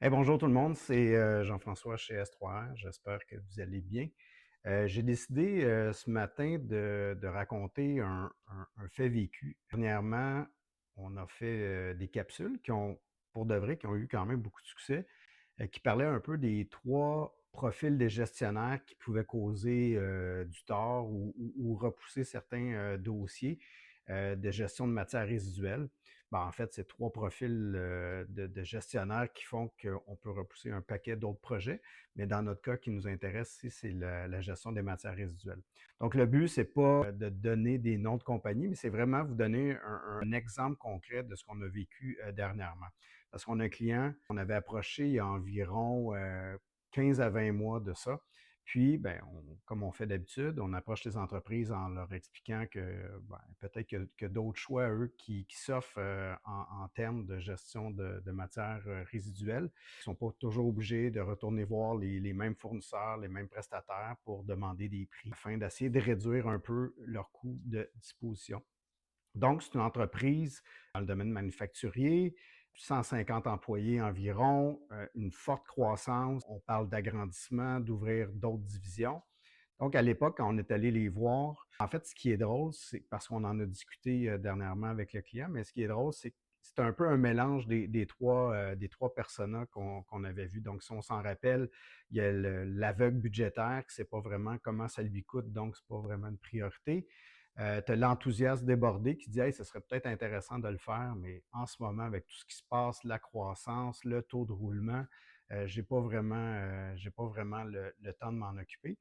Bonjour tout le monde, c'est Jean-François chez S3R. J'espère que vous allez bien. J'ai décidé ce matin de raconter un fait vécu. Dernièrement, on a fait des capsules qui ont, pour de vrai, qui ont eu quand même beaucoup de succès, qui parlaient un peu des trois profils des gestionnaires qui pouvaient causer du tort ou repousser certains dossiers de gestion de matières résiduelles. En fait, c'est trois profils de gestionnaires qui font qu'on peut repousser un paquet d'autres projets, mais dans notre cas, qui nous intéresse ici, c'est la gestion des matières résiduelles. Donc, le but, c'est pas de donner des noms de compagnies, mais c'est vraiment vous donner un exemple concret de ce qu'on a vécu dernièrement. Parce qu'on a un client qu'on avait approché il y a environ 15 à 20 mois de ça. Puis, comme on fait d'habitude, on approche les entreprises en leur expliquant que peut-être que d'autres choix, eux, qui s'offrent en termes de gestion de matières résiduelles. Ils ne sont pas toujours obligés de retourner voir les mêmes fournisseurs, les mêmes prestataires pour demander des prix afin d'essayer de réduire un peu leur coût de disposition. Donc, c'est une entreprise dans le domaine manufacturier, 150 employés environ, une forte croissance. On parle d'agrandissement, d'ouvrir d'autres divisions. Donc, à l'époque, quand on est allé les voir, en fait, ce qui est drôle, c'est parce qu'on en a discuté dernièrement avec le client, mais ce qui est drôle, c'est que c'est un peu un mélange des trois personas qu'on avait vus. Donc, si on s'en rappelle, il y a l'aveugle budgétaire qui ne sait pas vraiment comment ça lui coûte, donc ce n'est pas vraiment une priorité. Tu as l'enthousiasme débordé qui dit hey, ce serait peut-être intéressant de le faire, mais en ce moment, avec tout ce qui se passe, la croissance, le taux de roulement, j'ai pas vraiment le temps de m'en occuper.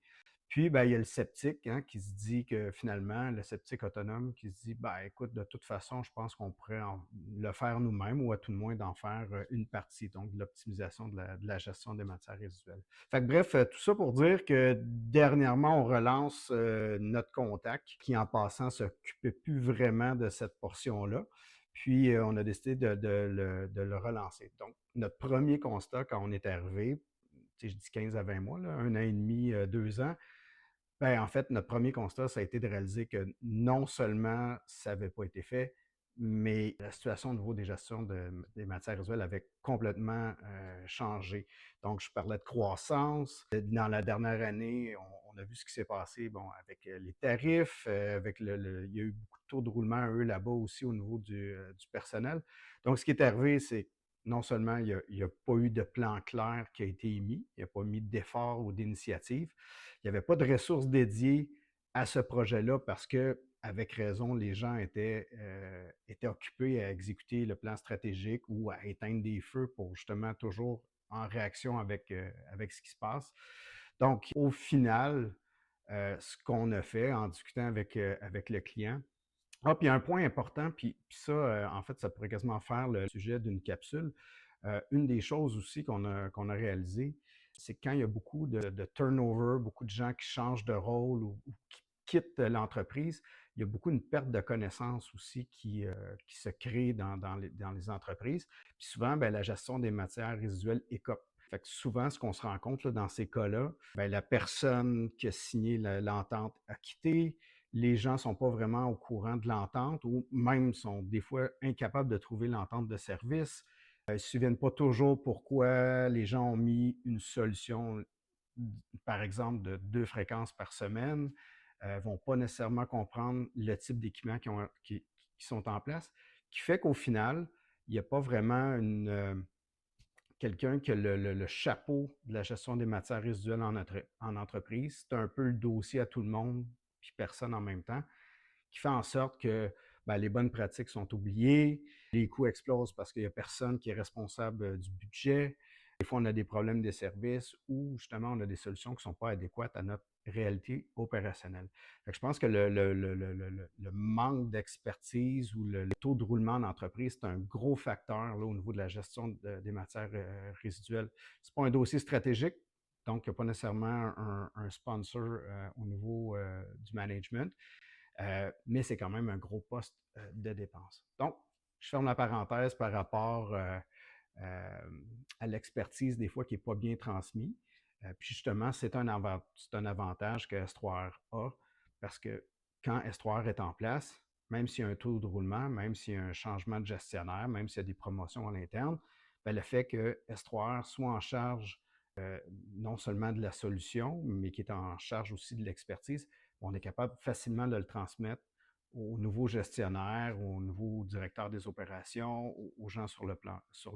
Puis, il y a le sceptique qui se dit que finalement, le sceptique autonome qui se dit, écoute, de toute façon, je pense qu'on pourrait le faire nous-mêmes ou à tout le moins d'en faire une partie, donc de l'optimisation de la gestion des matières résiduelles. Fait que bref, tout ça pour dire que dernièrement, on relance notre contact qui, en passant, s'occupait plus vraiment de cette portion-là. Puis, on a décidé de le relancer. Donc, notre premier constat quand on est arrivé, je dis 15 à 20 mois, là, 1 an et demi, 2 ans, en fait, notre premier constat, ça a été de réaliser que non seulement ça n'avait pas été fait, mais la situation au niveau des gestions des matières résiduelles avait complètement changé. Donc, je parlais de croissance. Dans la dernière année, on a vu ce qui s'est passé avec les tarifs, il y a eu beaucoup de taux de roulement, eux, là-bas aussi, au niveau du personnel. Donc, ce qui est arrivé, c'est non seulement il n'y a pas eu de plan clair qui a été émis, il n'y a pas mis d'effort ou d'initiative, il n'y avait pas de ressources dédiées à ce projet-là parce que, avec raison, les gens étaient occupés à exécuter le plan stratégique ou à éteindre des feux pour justement toujours en réaction avec ce qui se passe. Donc, au final, ce qu'on a fait en discutant avec le client, puis il y a un point important, puis ça, en fait, ça pourrait quasiment faire le sujet d'une capsule. Une des choses aussi qu'on a réalisé, c'est que quand il y a beaucoup de turnover, beaucoup de gens qui changent de rôle ou qui quittent l'entreprise, il y a beaucoup une perte de connaissances aussi qui se crée dans les entreprises. Puis souvent, la gestion des matières résiduelles écope. Fait que souvent, ce qu'on se rend compte là, dans ces cas-là, la personne qui a signé l'entente a quitté, les gens ne sont pas vraiment au courant de l'entente ou même sont des fois incapables de trouver l'entente de service. Ils ne se souviennent pas toujours pourquoi les gens ont mis une solution, par exemple, de 2 fréquences par semaine, ne vont pas nécessairement comprendre le type d'équipement qui sont en place, qui fait qu'au final, il n'y a pas vraiment quelqu'un qui a le chapeau de la gestion des matières résiduelles en entreprise. C'est un peu le dossier à tout le monde, puis personne en même temps, qui fait en sorte que les bonnes pratiques sont oubliées, les coûts explosent parce qu'il n'y a personne qui est responsable du budget. Des fois, on a des problèmes de services ou justement, on a des solutions qui ne sont pas adéquates à notre réalité opérationnelle. Fait que je pense que le manque d'expertise ou le taux de roulement en entreprise, c'est un gros facteur là, au niveau de la gestion des matières résiduelles. Ce n'est pas un dossier stratégique, donc il n'y a pas nécessairement un sponsor au niveau du management. Mais c'est quand même un gros poste de dépense. Donc, je ferme la parenthèse par rapport à l'expertise des fois qui n'est pas bien transmise. Puis justement, c'est un avantage que S3R a parce que quand S3R est en place, même s'il y a un taux de roulement, même s'il y a un changement de gestionnaire, même s'il y a des promotions à l'interne, ben, le fait que S3R soit en charge euh, non seulement de la solution, mais qui est en charge aussi de l'expertise, on est capable facilement de le transmettre aux nouveaux gestionnaires, aux nouveaux directeurs des opérations, aux gens sur le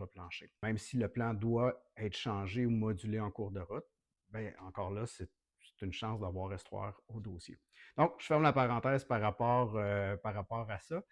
plancher. Même si le plan doit être changé ou modulé en cours de route, ben, encore là, c'est une chance d'avoir S3R au dossier. Donc, je ferme la parenthèse par rapport à ça.